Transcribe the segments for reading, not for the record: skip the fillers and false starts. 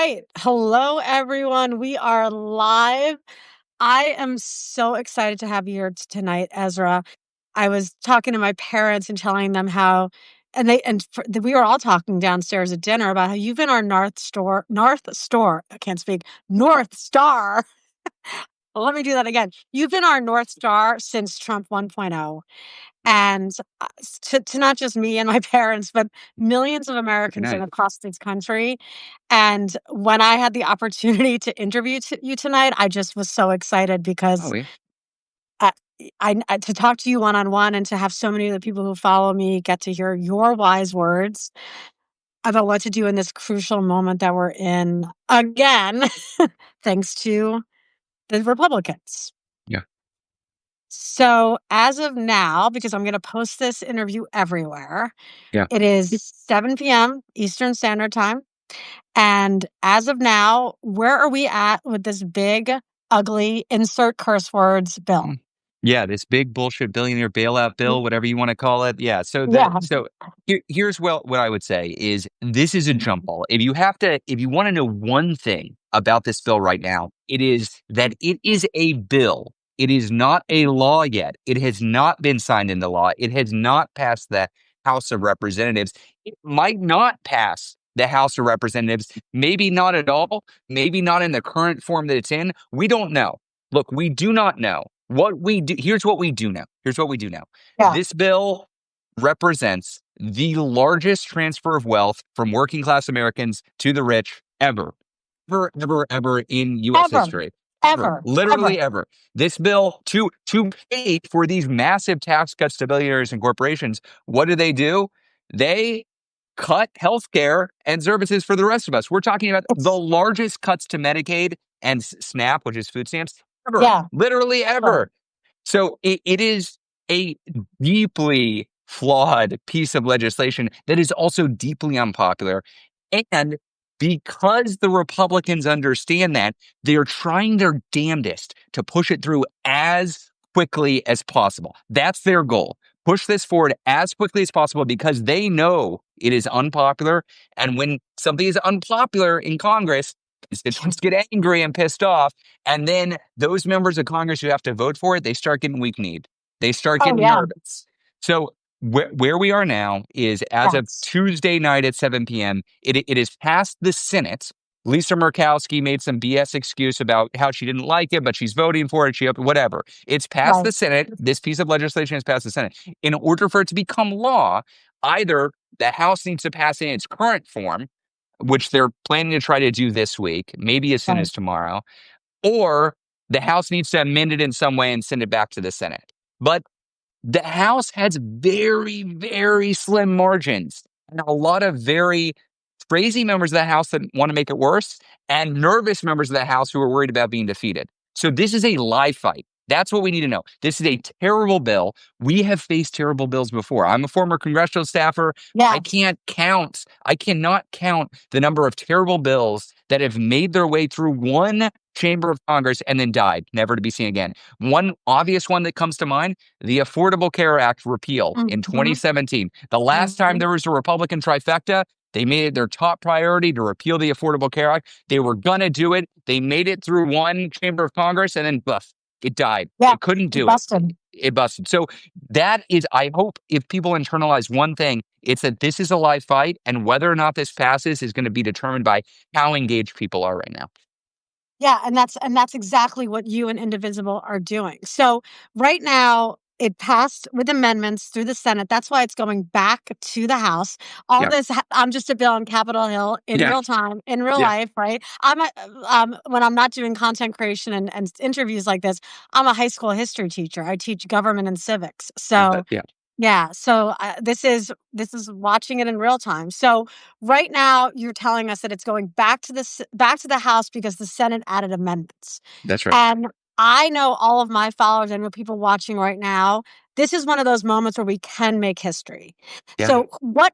right. Hello, everyone. We are live. I am so excited to have you here tonight, Ezra. I was talking to my parents and telling them how, we were all talking downstairs at dinner about how you've been our North Store. I can't speak. North Star. Well, let me do that again. You've been our North Star since Trump 1.0. And to not just me and my parents, but millions of Americans Night. across this country. And when I had the opportunity to interview you tonight, I just was so excited because Oh, yeah. uh, to talk to you one-on-one and to have so many of the people who follow me get to hear your wise words about what to do in this crucial moment that we're in again, thanks to the Republicans. Yeah. So as of now, because I'm going to post this interview everywhere, Yeah. it is 7 p.m. Eastern Standard Time. And as of now, where are we at with this big, ugly, insert curse words bill? Yeah, this big bullshit billionaire bailout bill, whatever you want to call it. Yeah. So Yeah. here's what I would say is this is a jump ball. If you want to know one thing about this bill right now, it is that it is a bill. It is not a law yet. It has not been signed into law. It has not passed the House of Representatives. It might not pass the House of Representatives. Maybe not at all. Maybe not in the current form that it's in. We don't know. Look, we do not know. Here's what we do know. Yeah. This bill represents the largest transfer of wealth from working class Americans to the rich ever in U.S. Ever. history. Ever. Literally ever. This bill to pay for these massive tax cuts to billionaires and corporations, what do? They cut healthcare and services for the rest of us. We're talking about the largest cuts to Medicaid and SNAP, which is food stamps, ever. Yeah. Literally ever. So it is a deeply flawed piece of legislation that is also deeply unpopular. And because the Republicans understand that, they are trying their damnedest to push it through as quickly as possible. That's their goal. Push this forward as quickly as possible because they know it is unpopular. And when something is unpopular in Congress, constituents get angry and pissed off. And then those members of Congress who have to vote for it, they start getting weak-kneed. They start getting nervous. So where we are now is as of Tuesday night at 7 p.m., it is past the Senate. Lisa Murkowski made some BS excuse about how she didn't like it, but she's voting for it. Whatever. It's past the Senate. This piece of legislation has passed the Senate. In order for it to become law, either the House needs to pass it in its current form, which they're planning to try to do this week, maybe as soon as tomorrow, or the House needs to amend it in some way and send it back to the Senate. But the House has very, very slim margins and a lot of very crazy members of the House that want to make it worse and nervous members of the House who are worried about being defeated. So this is a live fight. That's what we need to know. This is a terrible bill. We have faced terrible bills before. I'm a former congressional staffer. Yeah. I cannot count the number of terrible bills that have made their way through one chamber of Congress and then died, never to be seen again. One obvious one that comes to mind, the Affordable Care Act repeal in 2017. The last time there was a Republican trifecta, they made it their top priority to repeal the Affordable Care Act. They were going to do it. They made it through one chamber of Congress and then it died. Yeah, they couldn't do it. It busted. So that is, I hope if people internalize one thing, it's that this is a live fight and whether or not this passes is going to be determined by how engaged people are right now. Yeah, and that's exactly what you and Indivisible are doing. So right now, it passed with amendments through the Senate. That's why it's going back to the House. This, I'm just a bill on Capitol Hill in real time, in real life, right? When I'm not doing content creation and interviews like this, I'm a high school history teacher. I teach government and civics. So so this is watching it in real time. So right now you're telling us that it's going back to the House because the Senate added amendments. That's right. And I know all of my followers and the people watching right now, this is one of those moments where we can make history. Yeah. So what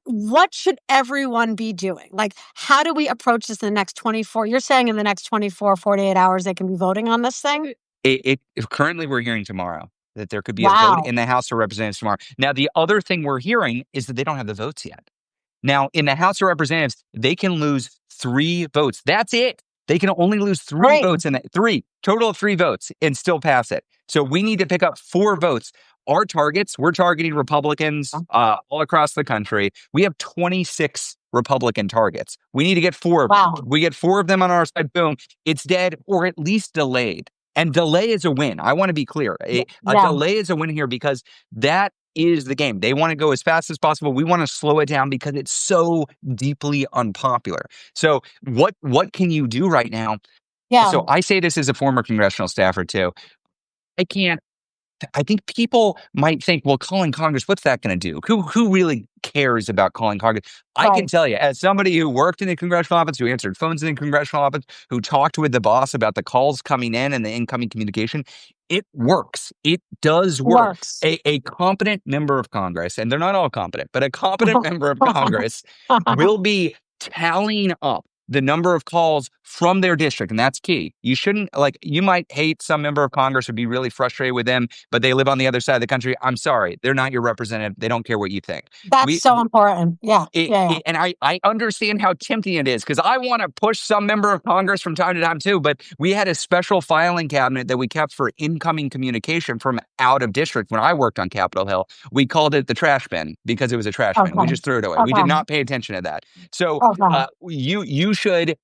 should everyone be doing? Like, how do we approach this in the next 24? You're saying in the next 24, 48 hours, they can be voting on this thing? Currently we're hearing tomorrow that there could be a vote in the House of Representatives tomorrow. Now, the other thing we're hearing is that they don't have the votes yet. Now, in the House of Representatives, they can lose 3 votes. That's it. They can only lose 3 Great. votes in that, 3 total of 3 votes and still pass it. So we need to pick up 4 votes. Our targets, we're targeting Republicans all across the country. We have 26 Republican targets. We need to get 4 of them. Wow. We get 4 of them on our side, boom, it's dead or at least delayed. And delay is a win. I want to be clear. A Yeah. delay is a win here because that is the game. They want to go as fast as possible. We want to slow it down because it's so deeply unpopular. So what can you do right now? Yeah. So I say this as a former congressional staffer too. I think people might think, well, calling Congress, what's that going to do? Who really cares about calling Congress? I can Right. tell you, as somebody who worked in the congressional office, who answered phones in the congressional office, who talked with the boss about the calls coming in and the incoming communication, it works. It does work. Works. A competent member of Congress, and they're not all competent, but a competent member of Congress will be tallying up the number of calls from their district. And that's key. You shouldn't, like, you might hate some member of Congress or be really frustrated with them, but they live on the other side of the country. I'm sorry. They're not your representative. They don't care what you think. That's We, so important. Yeah. it, Yeah. and I understand how tempting it is because I want to push some member of Congress from time to time too. But we had a special filing cabinet that we kept for incoming communication from out of district. When I worked on Capitol Hill, we called it the trash bin because it was a trash bin. We Okay. just threw it away. We did Okay. not pay attention to that. So Okay. you should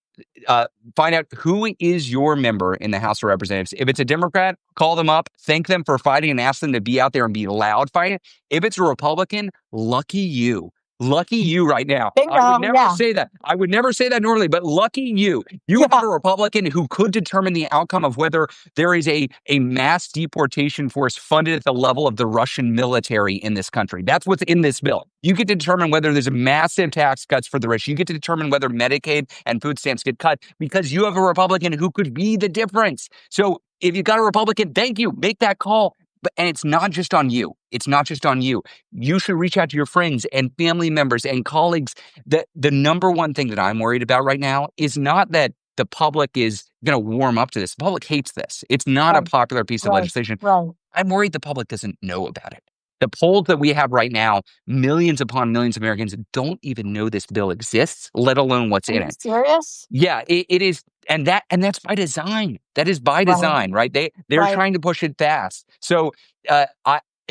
find out who is your member in the House of Representatives. If it's a Democrat, call them up, thank them for fighting, and ask them to be out there and be loud fighting. If it's a Republican, lucky you. Lucky you right now. I would Bingo. never Yeah. say that. I would never say that normally, but lucky you. You have Yeah. a Republican who could determine the outcome of whether there is a mass deportation force funded at the level of the Russian military in this country. That's what's in this bill. You get to determine whether there's massive tax cuts for the rich. You get to determine whether Medicaid and food stamps get cut because you have a Republican who could be the difference. So if you got a Republican, thank you. Make that call. And it's not just on you. It's not just on you. You should reach out to your friends and family members and colleagues. The number one thing that I'm worried about right now is not that the public is going to warm up to this. The public hates this. It's not a Right. popular piece of legislation. Right. I'm worried the public doesn't know about it. The polls that we have right now, millions upon millions of Americans don't even know this bill exists, let alone what's Are in you it. serious? Yeah, it is, and that's by design. That is by design, right? They're Right. trying to push it fast. So,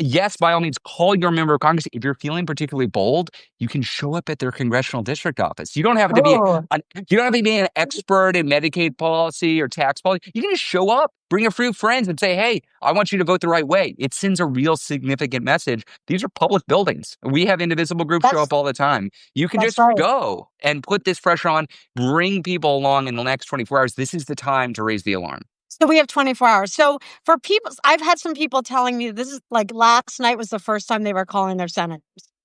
yes, by all means, call your member of Congress. If you're feeling particularly bold, you can show up at their congressional district office. You don't have to be Oh, an expert in Medicaid policy or tax policy. You can just show up, bring a few friends, and say, "Hey, I want you to vote the right way." It sends a real significant message. These are public buildings. We have Indivisible groups show that's up all the time. You can that's just right. go and put this pressure on. Bring people along in the next 24 hours. This is the time to raise the alarm. So we have 24 hours. So for people, I've had some people telling me this is like last night was the first time they were calling their senators.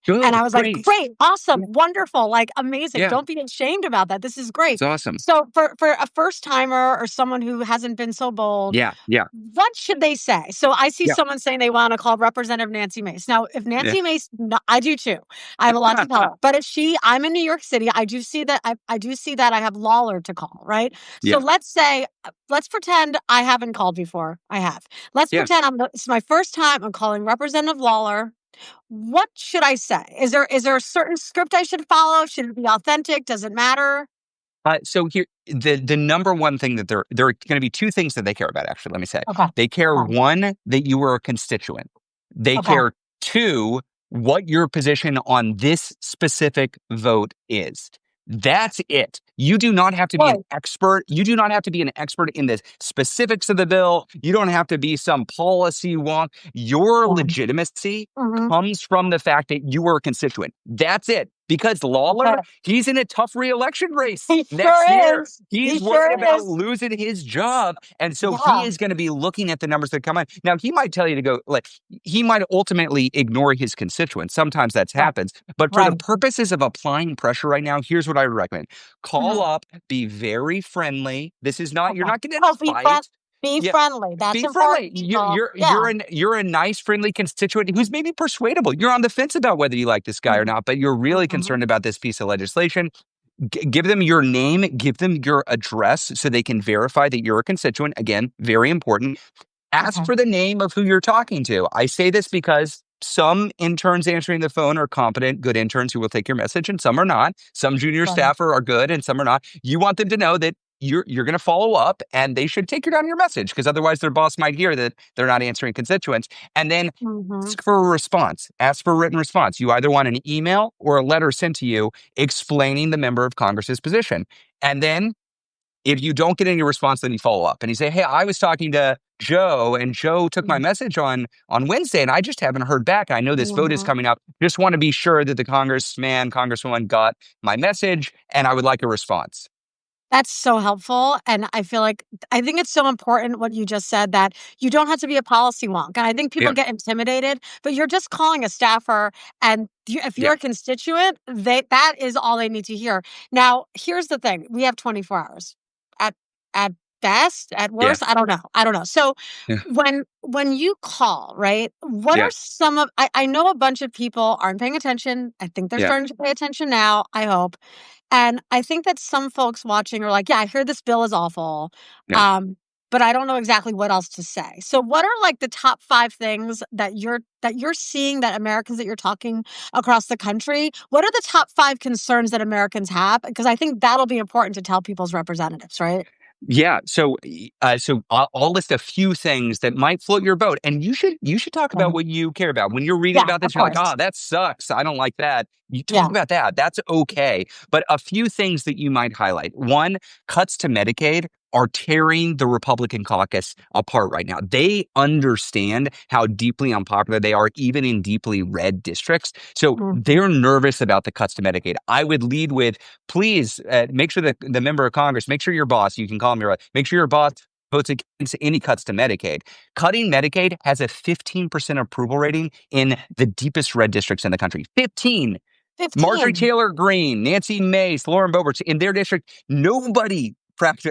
And Good, I was like, great. great, awesome, Yeah, wonderful, like amazing. yeah, Don't be ashamed about that. This is great. it's awesome. So for a first timer or someone who hasn't been so bold, Yeah, yeah, what should they say? So I see yeah, someone saying they want to call Representative Nancy Mace. Now, if yeah. Nancy Mace, no, I do too. I have a lot to tell her. But if I'm in New York City, I do see that I do see that I have Lawler to call, right? So Yeah, let's say, let's pretend I haven't called before. I have. Let's yeah. pretend it's my first time. I'm calling Representative Lawler. What should I say? Is there a certain script I should follow? Should it be authentic? Does it matter? So here, the number one thing that there are going to be 2 things that they care about. Actually, let me say, Okay. they care, Okay. 1, that you are a constituent. They Okay. care, 2, what your position on this specific vote is. That's it. You do not have to be an Good. expert. You do not have to be an expert in the specifics of the bill. You don't have to be some policy wonk. Your legitimacy Mhm. comes from the fact that you are a constituent. That's it. Because Lawler, Okay. he's in a tough re-election race He next sure year. is. He's He worried sure about is. losing his job. And so he Yeah. is going to be looking at the numbers that come in. Now, he might tell you to go, like, he might ultimately ignore his constituents. Sometimes that Right. happens. But for the Right. purposes of applying pressure right now, here's what I would recommend. Call Mhm. up, be very friendly. This is not, you're Okay. not getting in Oh, a fight. be Yeah, friendly. That's be friendly. important, people. Yeah. You're a nice, friendly constituent who's maybe persuadable. You're on the fence about whether you like this guy or Mhm. not, but you're really Mhm. concerned about this piece of legislation. Give them your name, give them your address so they can verify that you're a constituent. Again, very important. Ask Okay. for the name of who you're talking to. I say this because some interns answering the phone are competent, good interns who will take your message, and some are not. Some junior Right. staffer are good, and some are not. You want them to know that you're going to follow up, and they should take down your message, because otherwise their boss might hear that they're not answering constituents. And then Mhm. ask for a response. Ask for a written response. You either want an email or a letter sent to you explaining the member of Congress's position. And then if you don't get any response, then you follow up and you say, "Hey, I was talking to Joe, and Joe took my message on Wednesday, and I just haven't heard back. I know this vote is Mhm. coming up. Just want to be sure that the congressman, congresswoman got my message, and I would like a response." That's so helpful, and I think it's so important what you just said, that you don't have to be a policy wonk, and I think people Yeah, get intimidated, but you're just calling a staffer, and if you're yeah, a constituent, that is all they need to hear. Now, here's the thing, we have 24 hours. At at best, at yeah, worst, I don't know. So, yeah, when you call, right, what are yeah, some of I know a bunch of people aren't paying attention. I think they're yeah, starting to pay attention now, I hope. And I think that some folks watching are like, "Yeah, I hear this bill is awful, yeah. um, but I don't know exactly what else to say." So what are, like, the top 5 things that you're seeing, that Americans that you're talking across the country, what are the top 5 concerns that Americans have? Because I think that'll be important to tell people's representatives, right? Yeah, so I'll list a few things that might float your boat, and you should talk about Okay. what you care about. When you're reading Yeah, about of this, you're like, course. "Ah, that sucks. I don't like that." You talk Yeah. about that. That's okay. But a few things that you might highlight. One, cuts to Medicaid are tearing the Republican caucus apart right now. They understand how deeply unpopular they are, even in deeply red districts. So Mhm. they're nervous about the cuts to Medicaid. I would lead with, please make sure that the member of Congress, make sure your boss, you can call him your, make sure your boss votes against any cuts to Medicaid. Cutting Medicaid has a 15% approval rating in the deepest red districts in the country. 15. Marjorie 15. Taylor Greene, Nancy Mace, Lauren Boebert, in their district,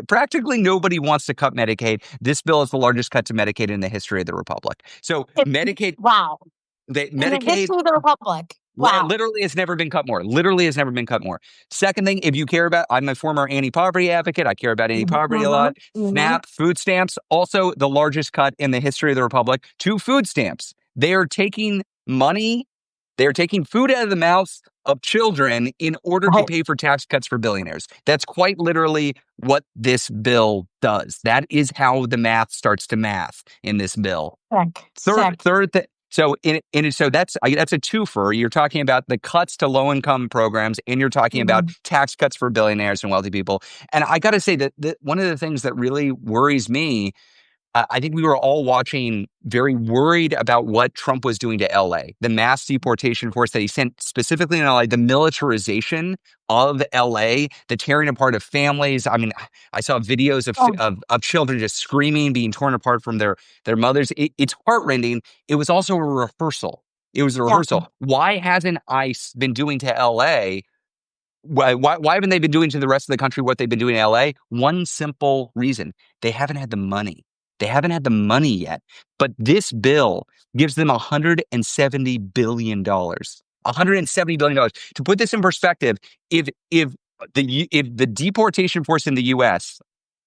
practically nobody wants to cut Medicaid. This bill is the largest cut to Medicaid in the history of the Republic. So It Medicaid, Wow. In the Medicaid history of the republic. Wow. literally has never been cut more. Literally has never been cut more. Second thing, if you care about, I'm a former anti-poverty advocate. I care about Mhm, anti-poverty a mhm, lot. mhm. SNAP, food stamps, also the largest cut in the history of the Republic to food stamps. They are taking money, they are taking food out of the mouths of children in order to Right. pay for tax cuts for billionaires. That's quite literally what this bill does. That is how the math starts to math in this bill. Sick, Third, sick. third thing. So so that's a twofer. You're talking about the cuts to low income programs, and you're talking about Mhm. tax cuts for billionaires and wealthy people. And I got to say that one of the things that really worries me, I think we were all watching, very worried about what Trump was doing to LA, the mass deportation force that he sent specifically in LA, the militarization of LA, the tearing apart of families. I mean, I saw videos Oh, of children just screaming, being torn apart from their mothers. It's heartrending. It was also a rehearsal. It was a yeah, rehearsal. Why hasn't ICE been doing to LA? Why haven't they been doing to the rest of the country what they've been doing in LA? One simple reason: they haven't had the money. They haven't had the money yet. But this bill gives them $170 billion. $170 billion. To put this in perspective, if the deportation force in the US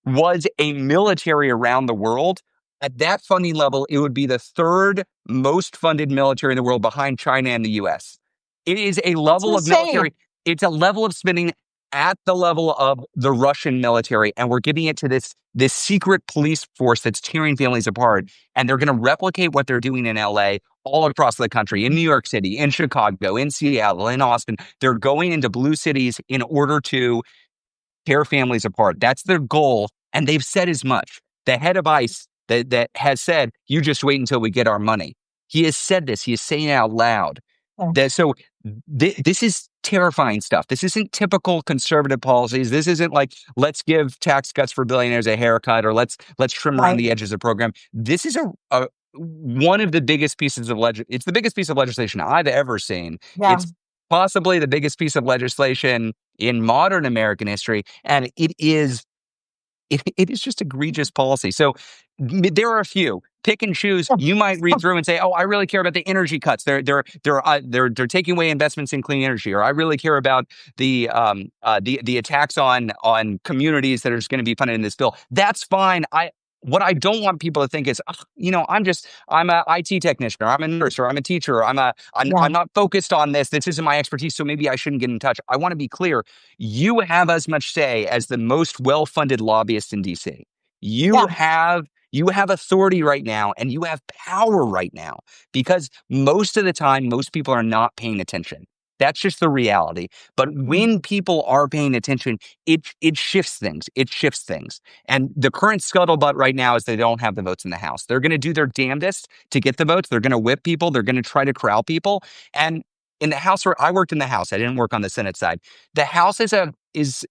was a military around the world, at that funding level, it would be the third most funded military in the world, behind China and the US. It is a that's level of insane. military, it's a level of spending at the level of the Russian military, and we're giving it to this secret police force that's tearing families apart. And they're going to replicate what they're doing in LA all across the country, in New York City, in Chicago, in Seattle, in Austin. They're going into blue cities in order to tear families apart. That's their goal, and they've said as much. The head of ICE that has said, "You just wait until we get our money." He has said this. He is saying it out loud. Yeah, So this is terrifying stuff. This isn't typical conservative policies. This isn't like, let's give tax cuts for billionaires a haircut, or let's trim around right. the edges of the program. This is a one of the biggest pieces of it's the biggest piece of legislation I've ever seen. Yeah, It's possibly the biggest piece of legislation in modern American history, and it is just egregious policy. So there are a few. Pick and choose. You might read through and say, "Oh, I really care about the energy cuts. They're taking away investments in clean energy," or "I really care about the attacks on communities that are just going to be funded in this bill." That's fine. what I don't want people to think is, "Ugh, I'm a IT technician, or I'm a nurse, or I'm a teacher, or Yeah. I'm not focused on this. This isn't my expertise, so maybe I shouldn't get in touch." I want to be clear. You have as much say as the most well-funded lobbyist in DC. You Yeah. have you have authority right now, and you have power right now, because most of the time, most people are not paying attention. That's just the reality. But Mhm. when people are paying attention, it shifts things. It shifts things. And the current scuttlebutt right now is they don't have the votes in the House. They're going to do their damnedest to get the votes. They're going to whip people. They're going to try to corral people. And in the House, where I worked in the House, I didn't work on the Senate side. The House is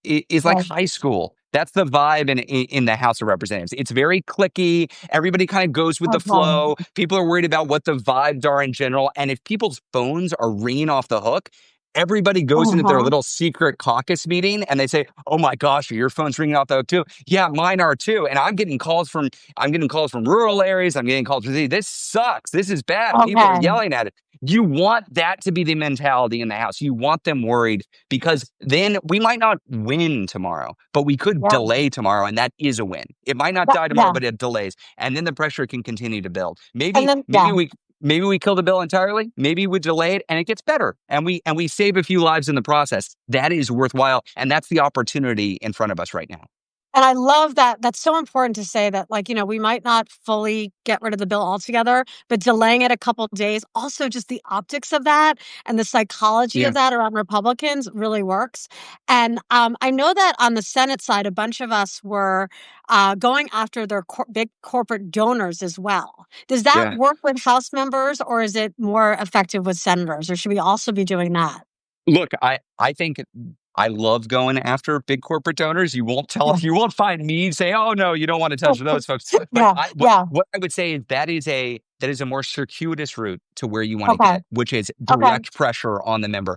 like Right. high school. That's the vibe in the House of Representatives. It's very clicky. Everybody kind of goes with the Okay. flow. People are worried about what the vibes are in general. And if people's phones are ringing off the hook, everybody goes into their Uh-huh. little secret caucus meeting and they say, "Oh my gosh, are your phone's ringing off the hook too?" Yeah, mine are too. And I'm getting calls from rural areas. I'm getting calls from this sucks. This is bad. People are Okay. yelling at it. You want that to be the mentality in the House. You want them worried, because then we might not win tomorrow, but we could Yeah. delay tomorrow, and that is a win. It might not Yeah. die tomorrow, Yeah. but it delays. And then the pressure can continue to build. And then yeah. Maybe we kill the bill entirely. Maybe we delay it and it gets better, and we save a few lives in the process. That is worthwhile, and that's the opportunity in front of us right now. And I love that. That's so important to say that, like, we might not fully get rid of the bill altogether, but delaying it a couple days, also just the optics of that and the psychology of Yeah, that around Republicans really works. And I know that on the Senate side, a bunch of us were going after their big corporate donors as well. Does that yeah. work with House members, or is it more effective with senators, or should we also be doing that? Look, I think I love going after big corporate donors. Yeah. You won't find me say, "Oh no, you don't want to touch those folks." But Yeah. Yeah. what I would say is that is a more circuitous route to where you want to Okay. get, which is Okay. direct pressure on the member.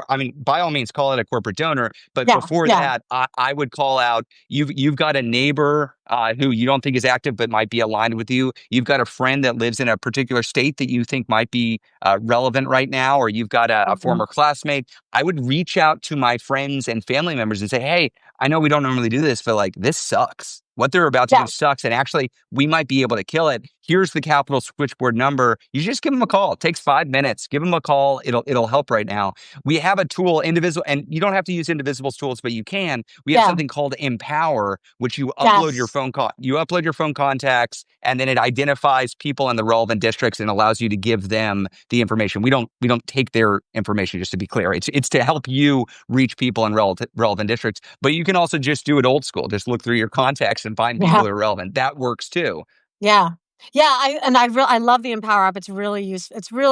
I mean, by all means, call it a corporate donor, but Yeah. before Yeah. that, I would call out, you've got a neighbor who you don't think is active but might be aligned with you. You've got a friend that lives in a particular state that you think might be relevant right now, or you've got a Mhm. former classmate. I would reach out to my friends and family members and say, "Hey, I know we don't normally do this, but like this sucks. What they're about to Yeah. do sucks. And actually, we might be able to kill it. Here's the Capitol switchboard number. You just give them a call. It takes 5 minutes. Give them a call. It'll help right now. We have a tool, Indivisible, and you don't have to use Indivisible's tools, but you can. We have Yeah. something called Empower, which Yes. you upload your phone contacts, and then it identifies people in the relevant districts and allows you to give them the information. We don't take their information, just to be clear. It's to help you reach people in relevant districts. But you can also just do it old school. Just look through your contacts and find people Yeah. who are relevant. That works too. Yeah. Yeah, I love the Empower app. It's really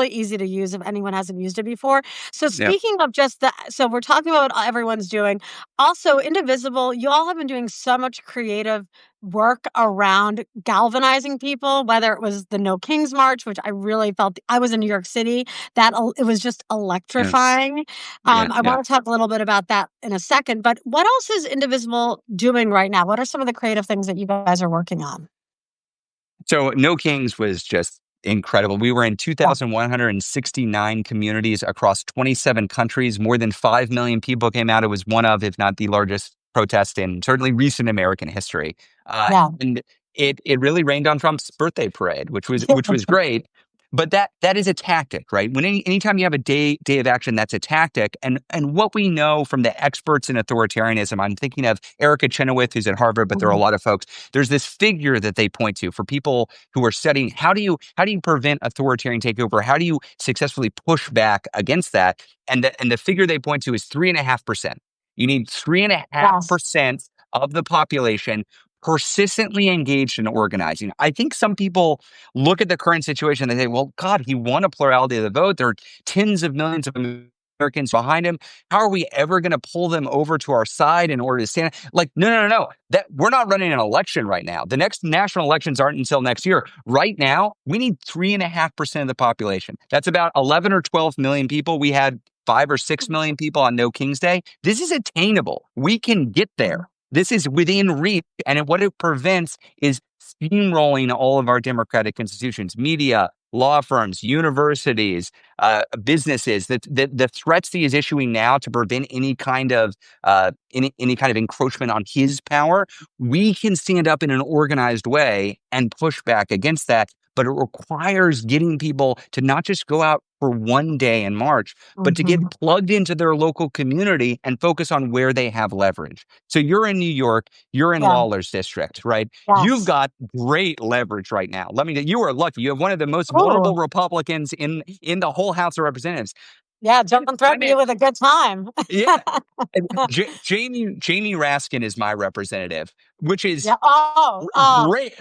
easy to use if anyone hasn't used it before. So Yeah. speaking of so we're talking about what everyone's doing. Also, Indivisible, you all have been doing so much creative work around galvanizing people, whether it was the No Kings March, which I really felt I was in New York City. It was just Yeah. electrifying. Yeah. I Yeah. want to talk a little bit about that in a second, but what else is Indivisible doing right now? What are some of the creative things that you guys are working on? So No Kings was just incredible. We were in Yeah. 2,169 communities across 27 countries. More than 5 million people came out. It was one of, if not the largest protest in certainly recent American history. Yeah. And it really rained on Trump's birthday parade, which was great. But that is a tactic, right? Anytime you have a day of action, that's a tactic. And what we know from the experts in authoritarianism, I'm thinking of Erica Chenoweth, who's at Harvard, but there are a Mhm. lot of folks. There's this figure that they point to for people who are studying how do you prevent authoritarian takeover? How do you successfully push back against that? And the figure they point to is 3.5%. You need three and a half Yes. percent of the population persistently engaged in organizing. I think some people look at the current situation and they say, "Well, God, he won a plurality of the vote. There are tens of millions of Americans behind him. How are we ever going to pull them over to our side in order to stand?" Like, no, no, no, no. That we're not running an election right now. The next national elections aren't until next year. Right now, we need 3.5% of the population. That's about 11 or 12 million people. We had 5 or 6 million people on No King's Day. This is attainable. We can get there. This is within reach. And what it prevents is steamrolling all of our democratic institutions, media, law firms, universities, businesses. The threats he is issuing now to prevent any kind of encroachment on his power, we can stand up in an organized way and push back against that. But it requires getting people to not just go out for one day in March, but to get Mhm. plugged into their local community and focus on where they have leverage. So you're in New York, you're in Yeah. Lawler's district, right? You've Yes. got great leverage right now. You are lucky. You have one of the most Ooh. vulnerable Republicans in the whole House of Representatives. Yeah, don't I threaten mean, you with a good time. yeah. And Jamie Raskin is my representative, which is Yeah. Oh, oh, great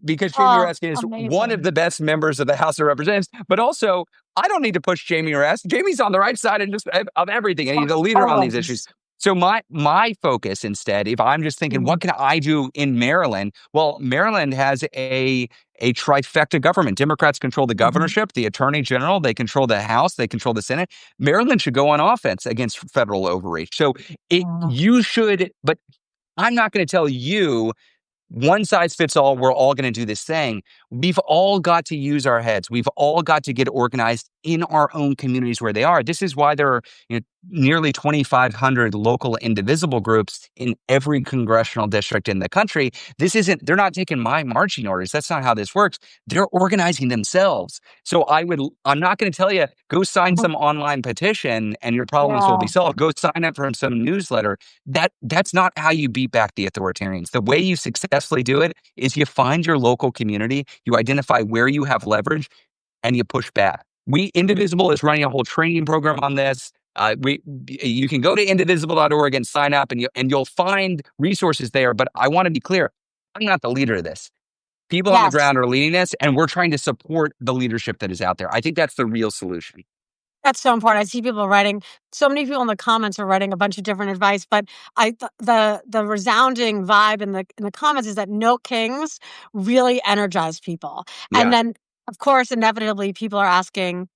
because Jamie oh, Raskin is one of amazing. the best members of the House of Representatives. But also, I don't need to push Jamie Raskin. Jamie's on the right side of everything, and he's a leader on these issues. Always. So my focus instead, if I'm just thinking, what Mhm. can I do in Maryland? Well, Maryland has a trifecta government. Democrats control the Mhm. governorship, the attorney general, they control the House, they control the Senate. Maryland should go on offense against federal overreach. So Yeah. you should, but I'm not going to tell you one size fits all. We're all going to do this thing. We've all got to use our heads. We've all got to get organized in our own communities where they are. This is why there are nearly 2,500 local indivisible groups in every congressional district in the country. They're not taking my marching orders. That's not how this works. They're organizing themselves. So I'm not going to tell you, go sign some online petition and your problems will be Yeah. solved. Go sign up for some newsletter. That's not how you beat back the authoritarians. The way you successfully do it is you find your local community, you identify where you have leverage, and you push back. Indivisible is running a whole training program on this. You can go to indivisible.org and sign up, and you'll find resources there. But I want to be clear, I'm not the leader of this. People on the Yes. ground are leading this, and we're trying to support the leadership that is out there. I think that's the real solution. That's so important. I see people writing so many people in the comments are writing a bunch of different advice, but the resounding vibe in the comments is that no kings really energize people. And Yeah. then, of course, inevitably, people are asking,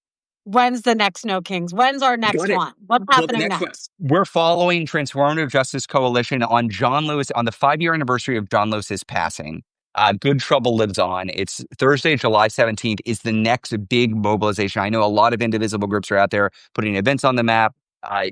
"When's the next No Kings? When's our Got next it. one? What's Well, the happening next one, next?" we're following Transformative Justice Coalition on John Lewis on the 5-year anniversary of John Lewis's passing. Good Trouble Lives On. It's Thursday, July 17th is the next big mobilization. I know a lot of indivisible groups are out there putting events on the map.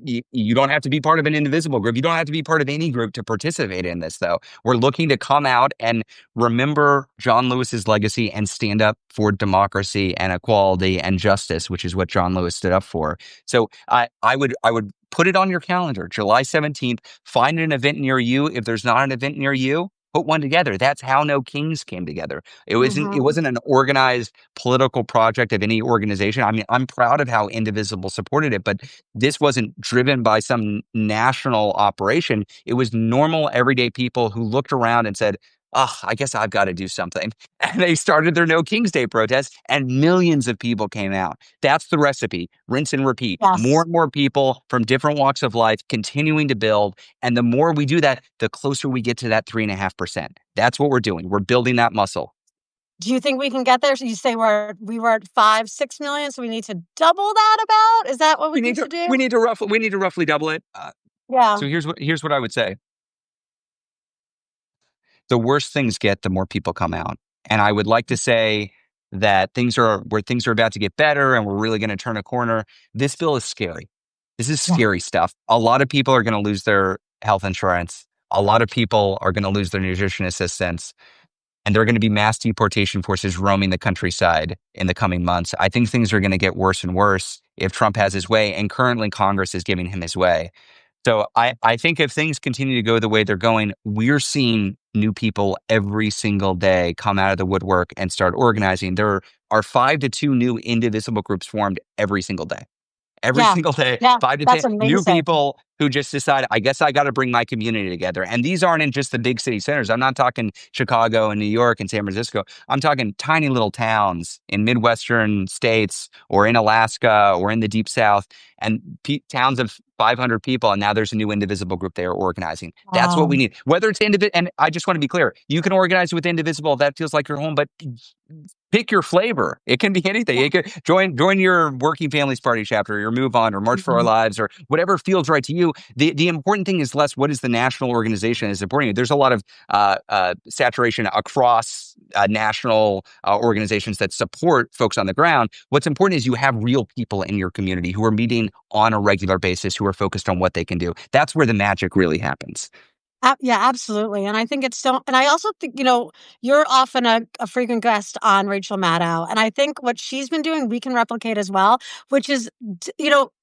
You don't have to be part of an indivisible group. You don't have to be part of any group to participate in this, though. We're looking to come out and remember John Lewis's legacy and stand up for democracy and equality and justice, which is what John Lewis stood up for. So I would put it on your calendar, July 17th. Find an event near you. If there's not an event near you, put one together. That's how No Kings came together. It Mhm. wasn't an organized political project of any organization. I mean, I'm proud of how Indivisible supported it, but this wasn't driven by some national operation. It was normal, everyday people who looked around and said, "Oh, I guess I've got to do something." And they started their No Kings Day protest, and millions of people came out. That's the recipe. Rinse and repeat. More Yes. and more people from different walks of life continuing to build. And the more we do that, the closer we get to that 3.5%. That's what we're doing. We're building that muscle. Do you think we can get there? So you say we were at 5, 6 million, so we need to double that about? Is that what we need to do? We need to roughly double it. Yeah. So here's what I would say. The worse things get, the more people come out. And I would like to say that things are about to get better and we're really going to turn a corner. This bill is scary. This is Yeah. scary stuff. A lot of people are going to lose their health insurance. A lot of people are going to lose their nutrition assistance. And there are going to be mass deportation forces roaming the countryside in the coming months. I think things are going to get worse and worse if Trump has his way. And currently, Congress is giving him his way. So I think if things continue to go the way they're going, we're seeing new people every single day come out of the woodwork and start organizing. There are 5 to 2 new indivisible groups formed every single day. Every Yeah. single day, Yeah. 5 to 10 That's new amazing. people who just decide, I guess I got to bring my community together. And these aren't in just the big city centers. I'm not talking Chicago and New York and San Francisco. I'm talking tiny little towns in Midwestern states or in Alaska or in the deep South and towns of 500 people. And now there's a new indivisible group they are organizing. That's what we need. Whether it's indivisible, and I just want to be clear, you can organize with indivisible. That feels like your home, but pick your flavor. It can be anything. Yeah. It could join your Working Families Party chapter, your Move On, or March for Our Mhm. Lives, or whatever feels right to you. the important thing is less what is the national organization is supporting it. There's a lot of saturation across national organizations that support folks on the ground. What's important is you have real people in your community who are meeting on a regular basis, who are focused on what they can do. That's where the magic really happens. Yeah, absolutely. And I think it's so, and I also think, you're often a frequent guest on Rachel Maddow. And I think what she's been doing, we can replicate as well, which is,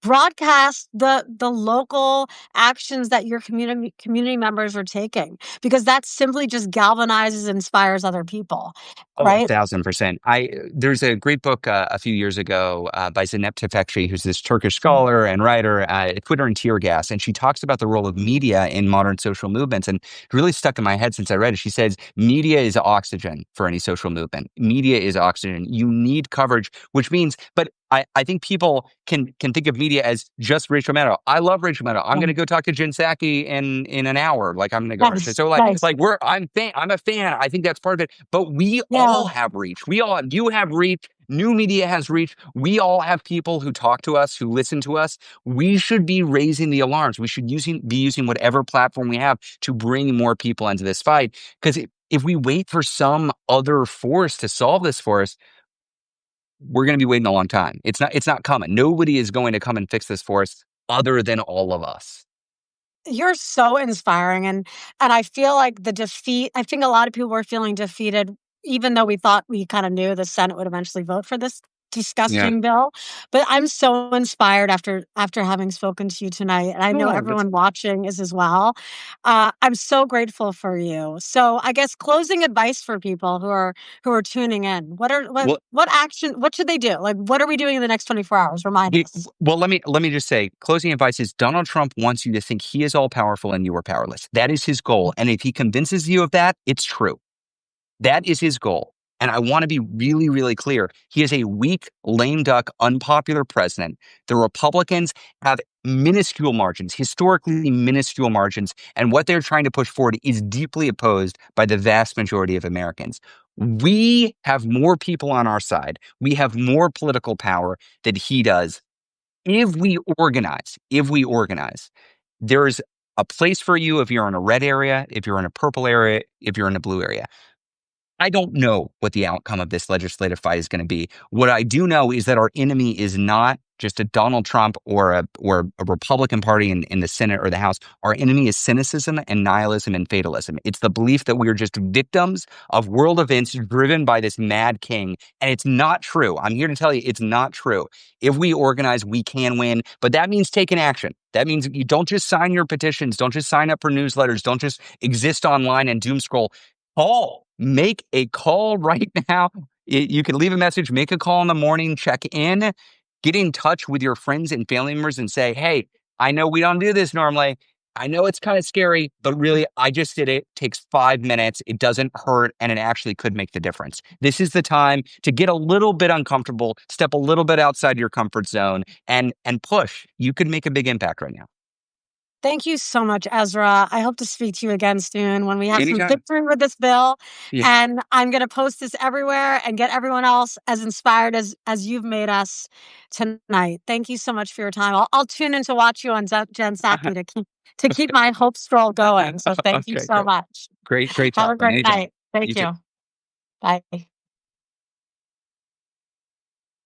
broadcast the local actions that your community members are taking, because that simply just galvanizes, inspires other people. Oh, Right. 1,000%. There's a great book a few years ago by Zeynep Tufekci, who's this Turkish scholar and writer, Twitter and Tear Gas, and she talks about the role of media in modern social movements, and it really stuck in my head since I read it. She says media is oxygen for any social movement. Media is oxygen. You need coverage, which means, but I think people can think of media as just Rachel Maddow. I love Rachel Maddow. I'm going to go talk to Jen Psaki in an hour. Like I'm going to go. Nice, So nice. I'm a fan. I think that's part of it. But we Yeah. all have reach. You have reach. New media has reach. We all have people who talk to us, who listen to us. We should be raising the alarms. We should be using whatever platform we have to bring more people into this fight. Because if we wait for some other force to solve this for us, we're going to be waiting a long time. It's not coming. Nobody is going to come and fix this for us other than all of us. You're so inspiring, and I feel like I think a lot of people were feeling defeated, even though we thought we kinda knew the Senate would eventually vote for this Yeah. disgusting bill. But I'm so inspired after having spoken to you tonight, and I know Oh, that's everyone watching is as well. I'm so grateful for you. So, I guess closing advice for people who are tuning in. well. What should they do? Like, what are we doing in the next 24 hours? Remind us. Well, let me just say, closing advice is Donald Trump wants you to think he is all powerful and you are powerless. That is his goal, and if he convinces you of that, it's true. That is his goal. And I want to be really, really clear. He is a weak, lame duck, unpopular president. The Republicans have minuscule margins, historically minuscule margins. And what they're trying to push forward is deeply opposed by the vast majority of Americans. We have more people on our side. We have more political power than he does. If we organize, there's a place for you if you're in a red area, if you're in a purple area, if you're in a blue area. I don't know what the outcome of this legislative fight is going to be. What I do know is that our enemy is not just a Donald Trump or a Republican Party in the Senate or the House. Our enemy is cynicism and nihilism and fatalism. It's the belief that we are just victims of world events driven by this mad king. And it's not true. I'm here to tell you it's not true. If we organize, we can win. But that means taking action. That means you don't just sign your petitions. Don't just sign up for newsletters. Don't just exist online and doom scroll. Make a call right now. You can leave a message, make a call in the morning, check in, get in touch with your friends and family members and say, hey, I know we don't do this normally. I know it's kind of scary, but really, I just did it. Takes 5 minutes. It doesn't hurt, and it actually could make the difference. This is the time to get a little bit uncomfortable, step a little bit outside your comfort zone, and push. You could make a big impact right now. Thank you so much, Ezra. I hope to speak to you again soon when we have some Anytime. victory with this bill. Yeah. And I'm going to post this everywhere and get everyone else as inspired as you've made us tonight. Thank you so much for your time. I'll tune in to watch you on Jen Psaki to keep my hope stroll going. So thank you Okay, so much. great Have a talking. great Anytime. night. Thank You too. you. Bye.